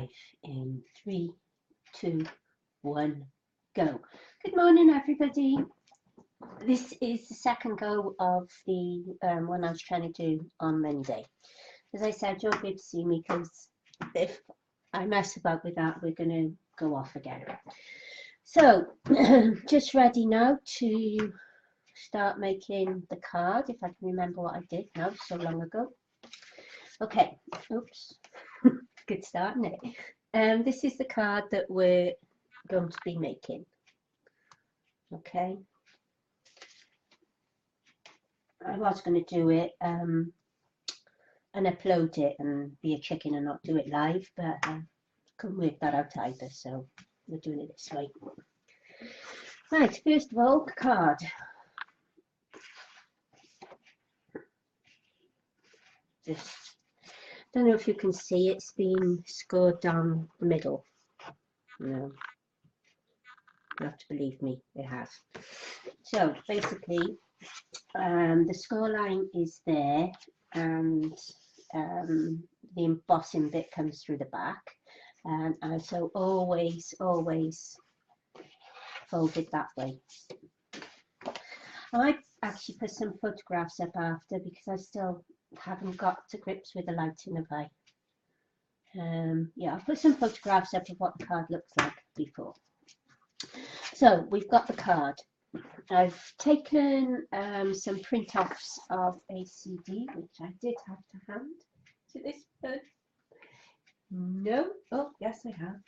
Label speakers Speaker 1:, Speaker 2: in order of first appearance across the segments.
Speaker 1: In 3, 2, 1, go. Good morning, everybody. This is the second go of the one I was trying to do on Monday. As I said, you'll be able to see me because if I mess about with that, we're going to go off again. So, just ready now to start making the card, if I can remember what I did now, so long ago. Okay, oops, good start, isn't it? This is the card that we're going to be making. Okay, I was going to do it and upload it and be a chicken and not do it live, but I couldn't work that out either, so we're doing it this way. Right, first of all, the card. Just don't know if you can see, it's been scored down the middle. No, you have to believe me, it has. So basically, the score line is there, and the embossing bit comes through the back, and I so always fold it that way. I might actually put some photographs up after because I still haven't got to grips with the lighting of I. Yeah, I'll put some photographs up of what the card looks like before. So we've got the card. I've taken some print-offs of a CD, which I did have to hand to this person. No, oh yes I have.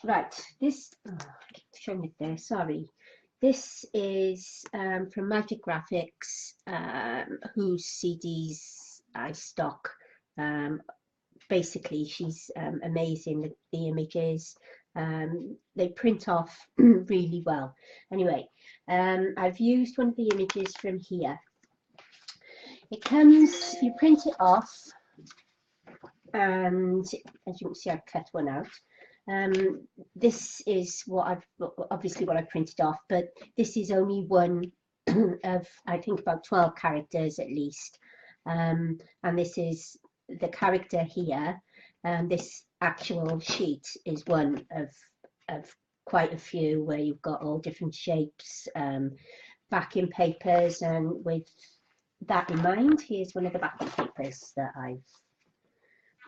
Speaker 1: Right, this, I keep showing it there, sorry. This is from Magik Graphics, whose CDs I stock. Basically, she's amazing, the images. They print off really well. Anyway, I've used one of the images from here. It comes, you print it off, and as you can see, I've cut one out. This is what obviously what I printed off, but this is only one of, I think, about 12 characters at least. And this is the character here, and this actual sheet is one of quite a few where you've got all different shapes, backing papers, and with that in mind, here's one of the backing papers that I've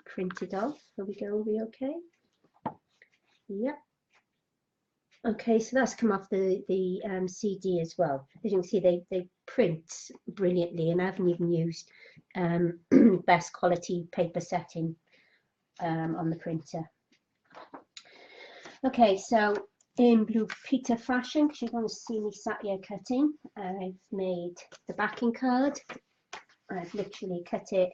Speaker 1: printed off. Here we go, are we okay? Yep. Okay, so that's come off the CD as well. As you can see, they print brilliantly, and I haven't even used best quality paper setting on the printer. Okay, so in Blue Peter fashion, because you're going to see me sat here cutting, I've made the backing card. I've literally cut it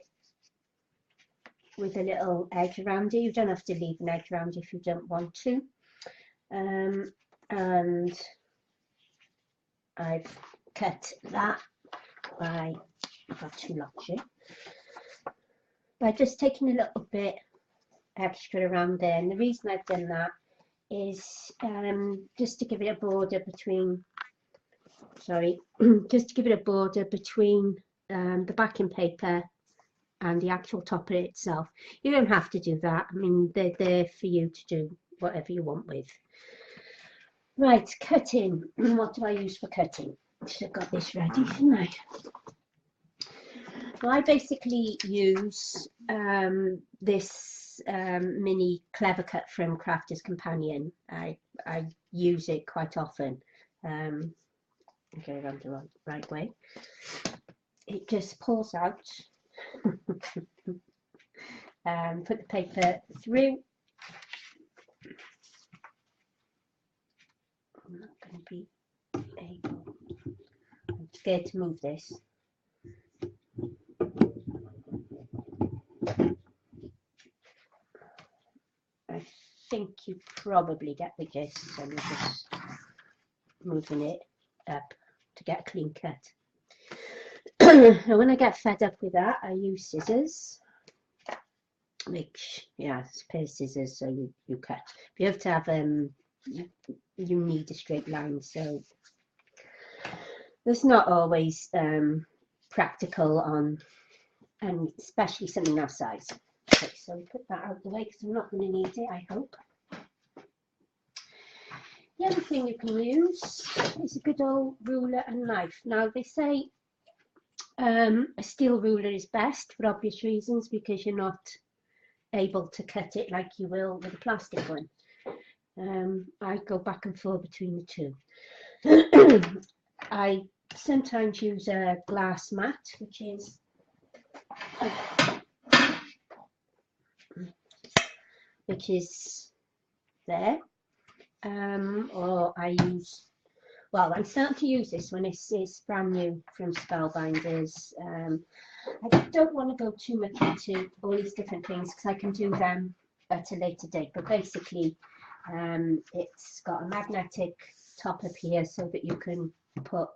Speaker 1: with a little edge around it. You don't have to leave an edge around if you don't want to. And I've cut that by, I've got two lots here, by just taking a little bit extra around there. And the reason I've done that is just to give it a border between, sorry, just to give it a border between the backing paper and the actual top of it itself. You don't have to do that. I mean, they're there for you to do whatever you want with. Right, cutting. What do I use for cutting? Should have got this ready, shouldn't I? Well, I basically use this mini clever cut from Crafter's Companion. I use it quite often. Get it on the right way. It just pulls out. Put the paper through. I'm not going to be able. I'm scared to move this. I think you probably get the gist, so I'm just moving it up to get a clean cut. And when I get fed up with that, I use scissors. Which, yeah, it's a pair of scissors, so you cut. But you have to have you need a straight line, so it's not always practical on, and especially something our size. Okay, so put that out of the way because I'm not going to need it, I hope. The other thing you can use is a good old ruler and knife. Now they say a steel ruler is best for obvious reasons, because you're not able to cut it like you will with a plastic one. I go back and forth between the two. I sometimes use a glass mat, which is there, or I use, well, I'm starting to use this one. It's brand new from Spellbinders. I don't want to go too much into all these different things because I can do them at a later date, but basically it's got a magnetic top up here so that you can put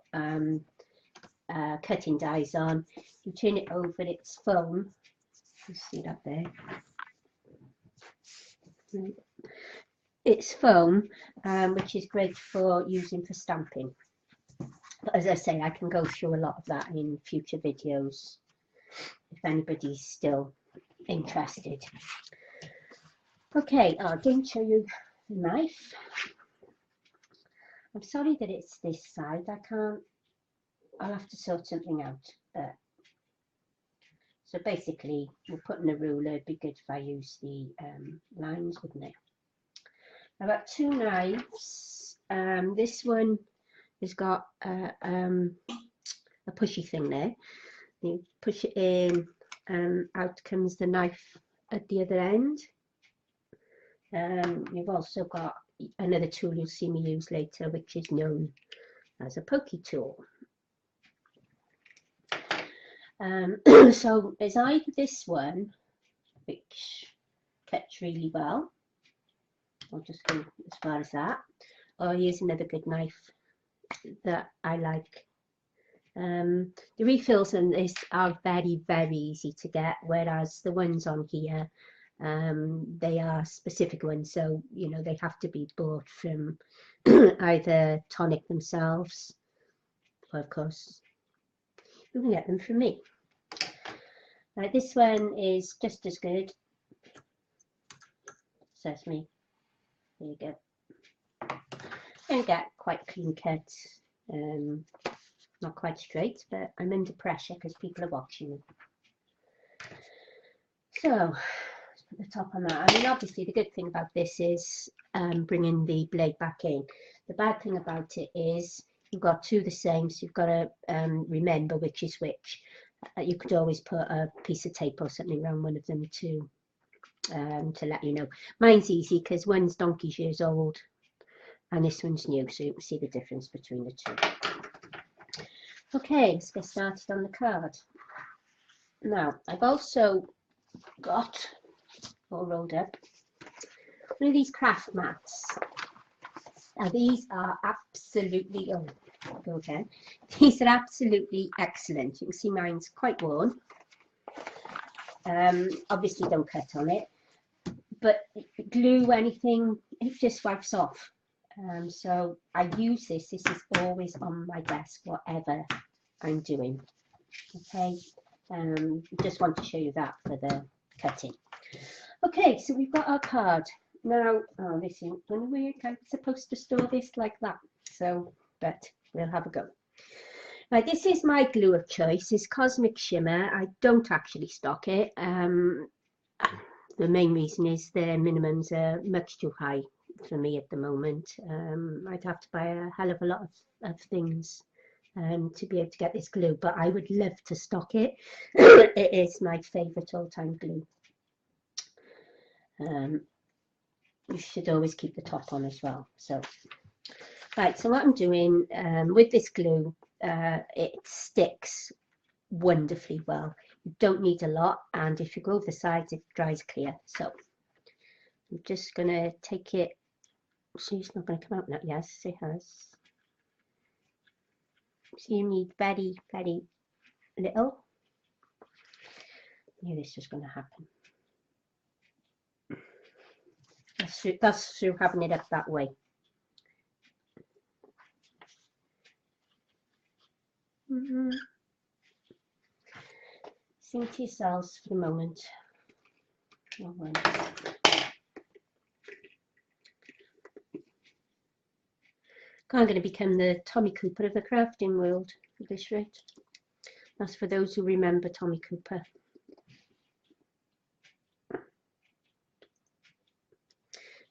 Speaker 1: cutting dies on. You turn it over, it's foam. You see that there? It's foam, which is great for using for stamping. But as I say, I can go through a lot of that in future videos if anybody's still interested. Okay, I didn't show you the knife. I'm sorry that it's this side. I can't, I'll have to sort something out. So basically, we're putting a ruler. It'd be good if I use the lines, wouldn't it? I've got two knives. This one has got a pushy thing there. You push it in, and out comes the knife at the other end. You've also got another tool you'll see me use later, which is known as a pokey tool. So there's either this one, which cuts really well. I'll just go as far as that. Or here's another good knife that I like. The refills on this are very, very easy to get, whereas the ones on here, they are specific ones, so you know they have to be bought from either Tonic themselves, or of course you can get them from me. This one is just as good. Sesame. There you go. And get quite clean cut. Not quite straight, but I'm under pressure because people are watching me. So let's put the top on that. I mean, obviously the good thing about this is bringing the blade back in. The bad thing about it is you've got two the same, so you've got to remember which is which. You could always put a piece of tape or something around one of them to let you know. Mine's easy because one's donkey's years old and this one's new, so you can see the difference between the two. Okay, let's get started on the card. Now, I've also got, all rolled up, one of these craft mats. Now, these are absolutely, oh, go again. These are absolutely excellent. You can see mine's quite worn. Obviously, don't cut on it, but glue, anything, it just wipes off. So I use this. This is always on my desk, whatever I'm doing. Okay, just want to show you that for the cutting. Okay, so we've got our card. Now, oh, this isn't going to work. I'm supposed to store this like that. So, but we'll have a go. Right, this is my glue of choice. It's Cosmic Shimmer. I don't actually stock it. The main reason is their minimums are much too high for me at the moment. I'd have to buy a hell of a lot of things to be able to get this glue, but I would love to stock it. It is my favourite all-time glue. You should always keep the top on as well. So, right, so what I'm doing with this glue, it sticks wonderfully well. You don't need a lot, and if you go over the sides, it dries clear. So I'm just going to take it. See, it's not going to come out now. Yes, it has. So you need very, very little. Yeah, this is going to happen. That's through having it up that way. Sing to yourselves for the moment. Oh, well. I'm going to become the Tommy Cooper of the crafting world at this rate. That's for those who remember Tommy Cooper.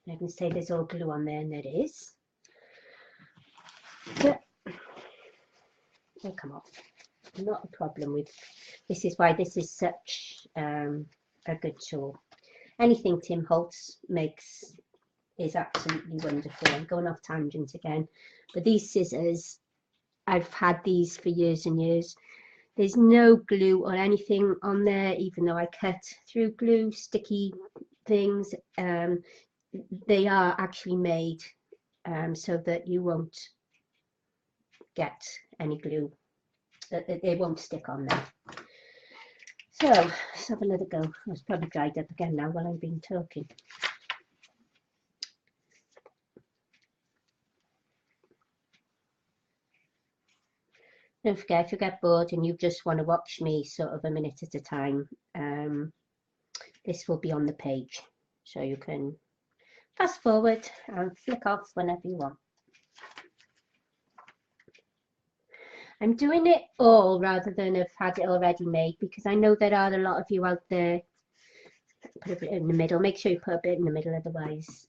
Speaker 1: I can say there's all glue on there, and there is. But they'll come off. Not a problem with. This is why this is such a good tool. Anything Tim Holtz makes is absolutely wonderful. I'm going off tangent again, but these scissors, I've had these for years and years. There's no glue or anything on there, even though I cut through glue, sticky things. They are actually made so that you won't get any glue. They won't stick on there. So let's have another go. It's probably dried up again now while I've been talking. Don't forget, if you get bored and you just want to watch me sort of a minute at a time, this will be on the page, so you can fast forward and flick off whenever you want. I'm doing it all rather than have had it already made, because I know there are a lot of you out there. Put a bit in the middle. Make sure you put a bit in the middle, otherwise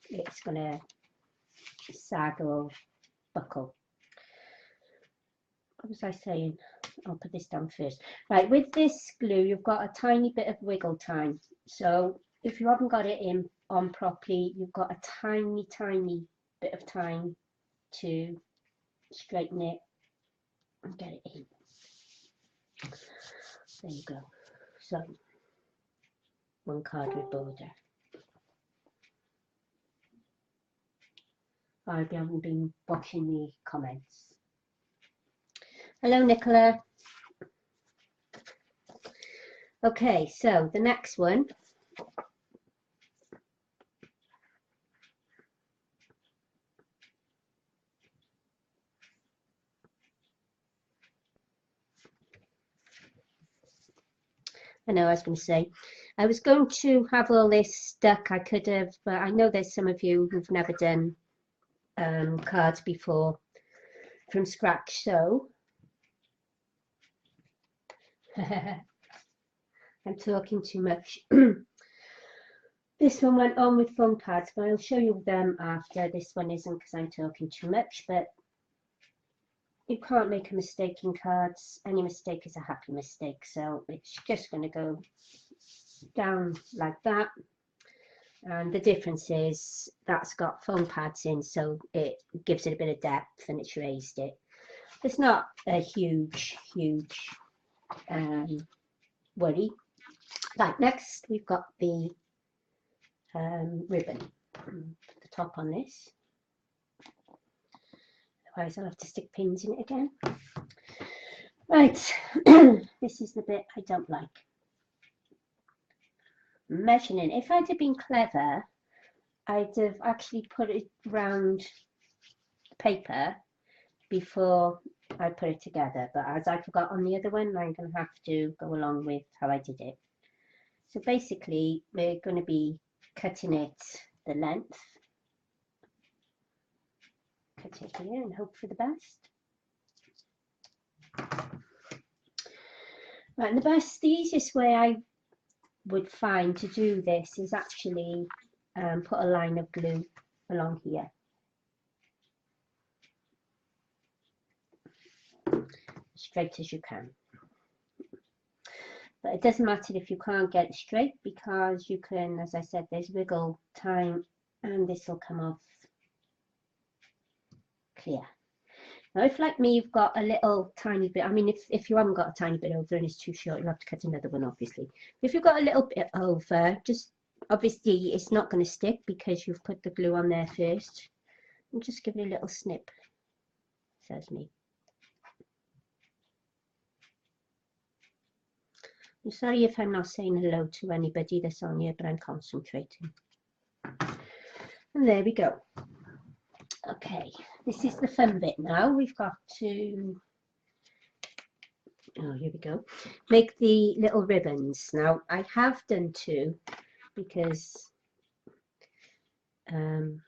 Speaker 1: it's going to sag or buckle. What was I saying? I'll put this down first. Right, with this glue, you've got a tiny bit of wiggle time. So if you haven't got it on properly, you've got a tiny bit of time to straighten it and get it in. There you go. So one card with border. I haven't been watching the comments. Hello, Nicola. Okay, so the next one. I know I was going to say, I was going to have all this stuck. I could have, but I know there's some of you who've never done cards before from scratch, so I'm talking too much. This one went on with foam pads, but I'll show you them after. This one isn't because I'm talking too much, but you can't make a mistake in cards. Any mistake is a happy mistake, so it's just going to go down like that. And the difference is that's got foam pads in, so it gives it a bit of depth and it's raised it. It's not a huge worry. Right, next we've got the ribbon. Put the top on this. Otherwise I'll have to stick pins in it again. Right, this is the bit I don't like. Measuring. If I'd have been clever, I'd have actually put it round the paper before I put it together, but as I forgot on the other one, I'm going to have to go along with how I did it. So basically we're going to be cutting it the length. Cut it here and hope for the best. Right, and the easiest way I would find to do this is actually put a line of glue along here. Straight as you can. But it doesn't matter if you can't get it straight, because you can, as I said, there's wiggle time and this will come off clear. Now if like me you've got a little tiny bit, I mean if you haven't got a tiny bit over and it's too short, you'll have to cut another one obviously. If you've got a little bit over, just obviously it's not going to stick because you've put the glue on there first, and just give it a little snip, says me. I'm sorry if I'm not saying hello to anybody that's on here, but I'm concentrating. And there we go. Okay, this is the fun bit now. We've got to Oh, here we go. Make the little ribbons. Now I have done 2 because it'll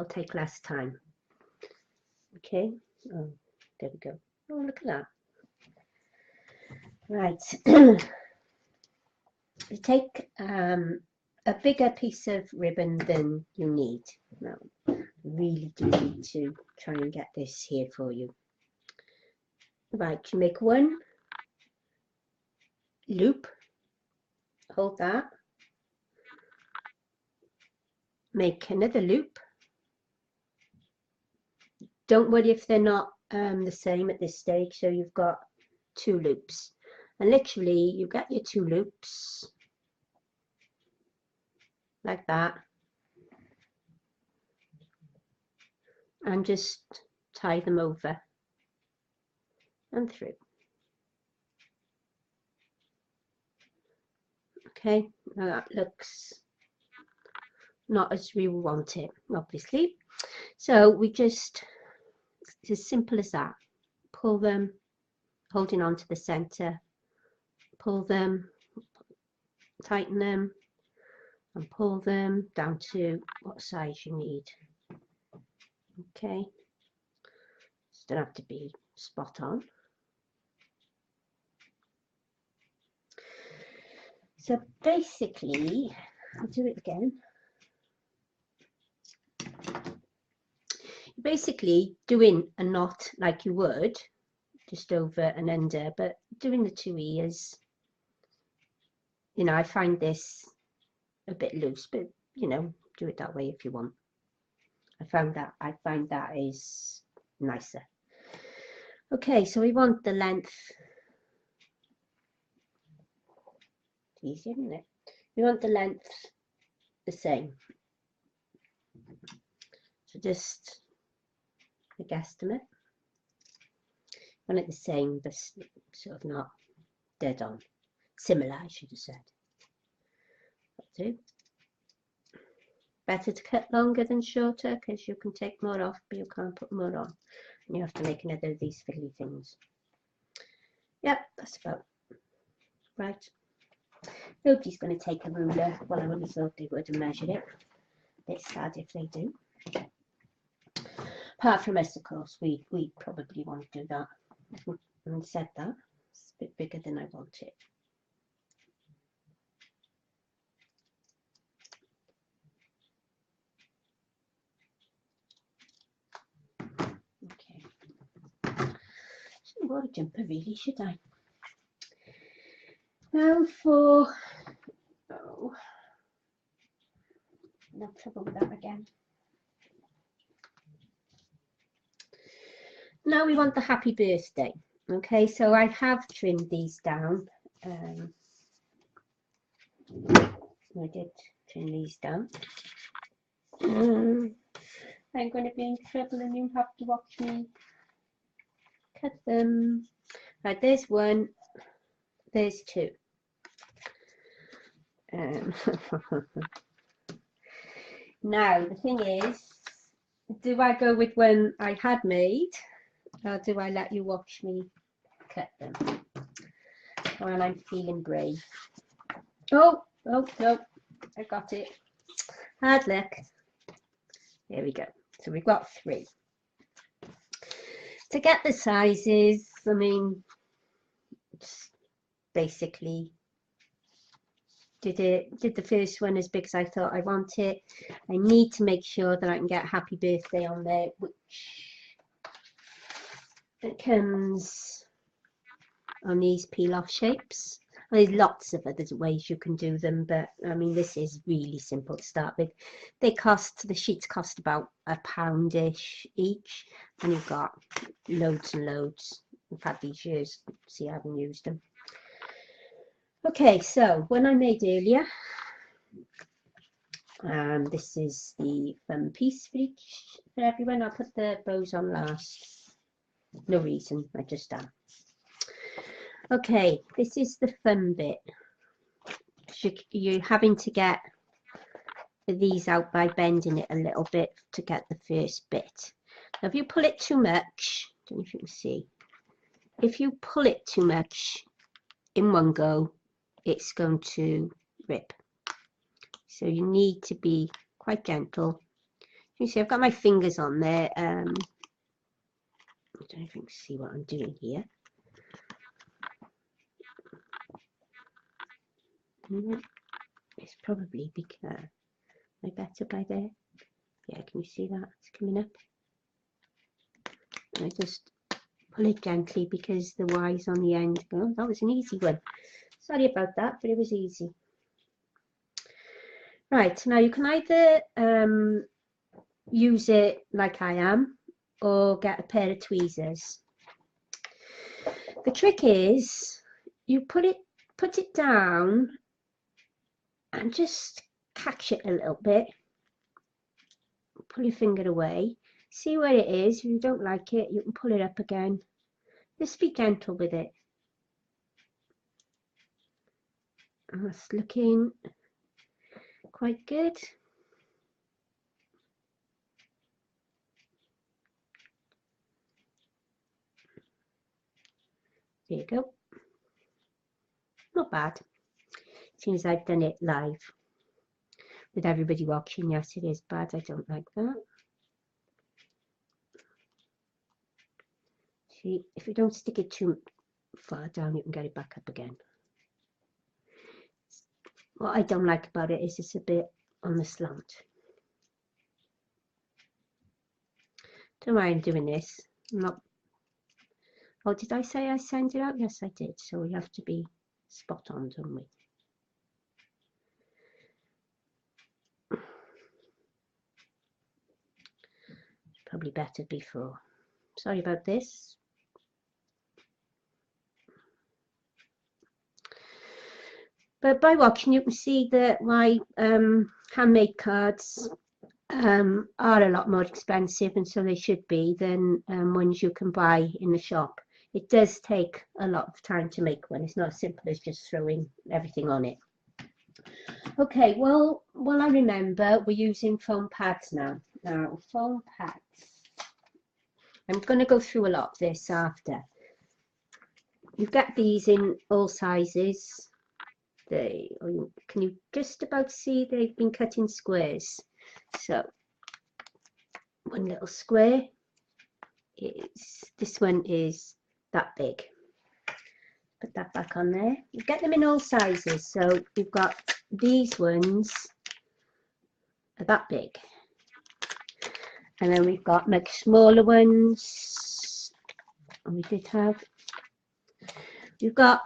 Speaker 1: take less time. Okay. Oh, there we go. Oh, look at that. Right. You take a bigger piece of ribbon than you need. Now, really do need to try and get this here for you. Right, you make 1 loop, hold that, make another loop. Don't worry if they're not the same at this stage, so you've got 2 loops. And literally you get your 2 loops like that and just tie them over and through. Okay, now that looks not as we want it, obviously. So we just, it's as simple as that. Pull them, holding on to the center, pull them, tighten them, and pull them down to what size you need. Okay, just don't have to be spot on. So basically, I'll do it again. Basically doing a knot like you would, just over and under, but doing the 2 ears. You know, I find this a bit loose, but you know, do it that way if you want. I find that is nicer. Okay, so we want the length. It's easy, isn't it? We want the length the same. So just a guesstimate. Want it the same, but sort of not dead on. Similar, I should have said. That'll do. Better to cut longer than shorter because you can take more off, but you can't put more on. And you have to make another of these fiddly things. Yep, that's about right. Nobody's going to take a ruler. Well, I would have thought they would and measure it. A bit sad if they do. Apart from us, of course, we probably want to do that. Having said that, it's a bit bigger than I want it. Okay. Shouldn't wear a jumper really, should I? Now for, oh, no trouble with that again. Now we want the happy birthday. Okay, so I have trimmed these down. I did trim these down. I'm going to be in trouble and you have to watch me cut them. Right, there's 1, there's 2. Now the thing is, do I go with one I had made, or do I let you watch me cut them when I'm feeling brave? Oh no, I got it. Hard luck. There we go. So we've got 3. To get the sizes, I mean, just basically did the first one as big as I thought I wanted. I need to make sure that I can get happy birthday on there, which it comes on these peel off shapes. There's lots of other ways you can do them, but I mean this is really simple to start with. The sheets cost about £1-ish each, and you've got loads and loads. I've had these years, see I haven't used them. Okay, so when I made earlier, this is the fun piece for everyone. I'll put the bows on last. No reason, I just am. Okay, this is the fun bit. You're having to get these out by bending it a little bit to get the first bit. Now, if you pull it too much, I don't know if you can see, if you pull it too much in one go, it's going to rip. So you need to be quite gentle. You see, I've got my fingers on there. I don't know if you can see what I'm doing here. It's probably because I better by there. Yeah, can you see that? It's coming up. And I just pull it gently because the Y's on the end. Oh, that was an easy one. Sorry about that, but it was easy. Right, now you can either use it like I am or get a pair of tweezers. The trick is you put it down and just catch it a little bit. Pull your finger away. See where it is. If you don't like it, you can pull it up again. Just be gentle with it. And that's looking quite good. There you go. Not bad. Seems I've done it live with everybody watching. Yes, it is bad. I don't like that. See, if you don't stick it too far down, you can get it back up again. What I don't like about it is it's a bit on the slant. Don't mind doing this. I'm not. Oh, did I say I send it out? Yes, I did. So we have to be spot on, don't we? Probably better before. Sorry about this. But by watching, you can see that my handmade cards are a lot more expensive, and so they should be, than ones you can buy in the shop. It does take a lot of time to make one. It's not as simple as just throwing everything on it. Okay, well I remember we're using foam pads now. Now, foam pads. I'm going to go through a lot of this after. You've got these in all sizes. Can you just about see they've been cut in squares? So one little square is, this one is that big. Put that back on there. You get them in all sizes. So you've got these ones are that big. And then we've got much smaller ones. And we did have, you've got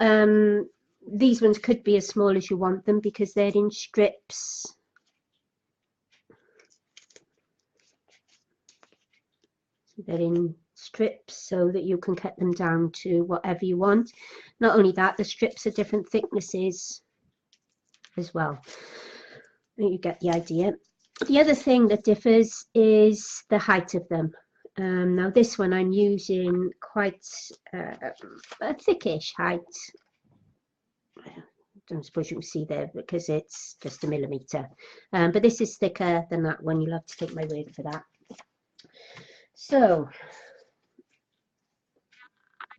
Speaker 1: these ones could be as small as you want them because they're in strips. They're in strips so that you can cut them down to whatever you want. Not only that, the strips are different thicknesses as well. I think you get the idea. The other thing that differs is the height of them. Now this one I'm using quite a thickish height. I don't suppose you can see there because it's just a millimetre. But this is thicker than that one. You'll have to take my word for that. So,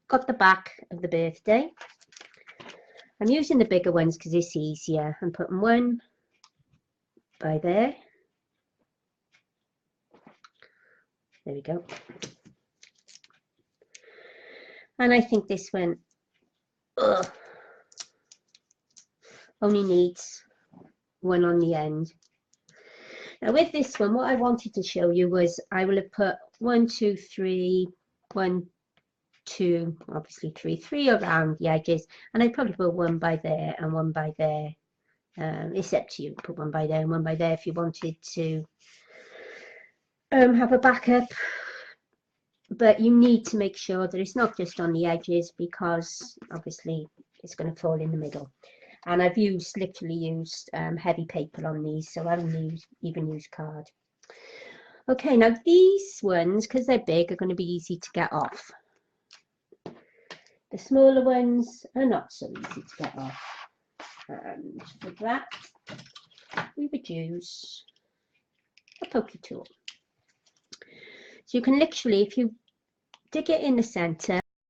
Speaker 1: got the back of the birthday. I'm using the bigger ones because it's easier. I'm putting one by there. There we go. And I think this one only needs one on the end. Now with this one, what I wanted to show you was I will have put 1, 2, 3, 1, 2, obviously 3 around the edges, and I'd probably put one by there and one by there. It's up to you. Put one by there and one by there if you wanted to have a backup. But you need to make sure that it's not just on the edges because obviously it's going to fall in the middle. And I've literally used heavy paper on these, so I don't even use card. Okay, now these ones, because they're big, are going to be easy to get off. The smaller ones are not so easy to get off. And for that, we would use a pokey tool. So you can literally, if you dig it in the centre,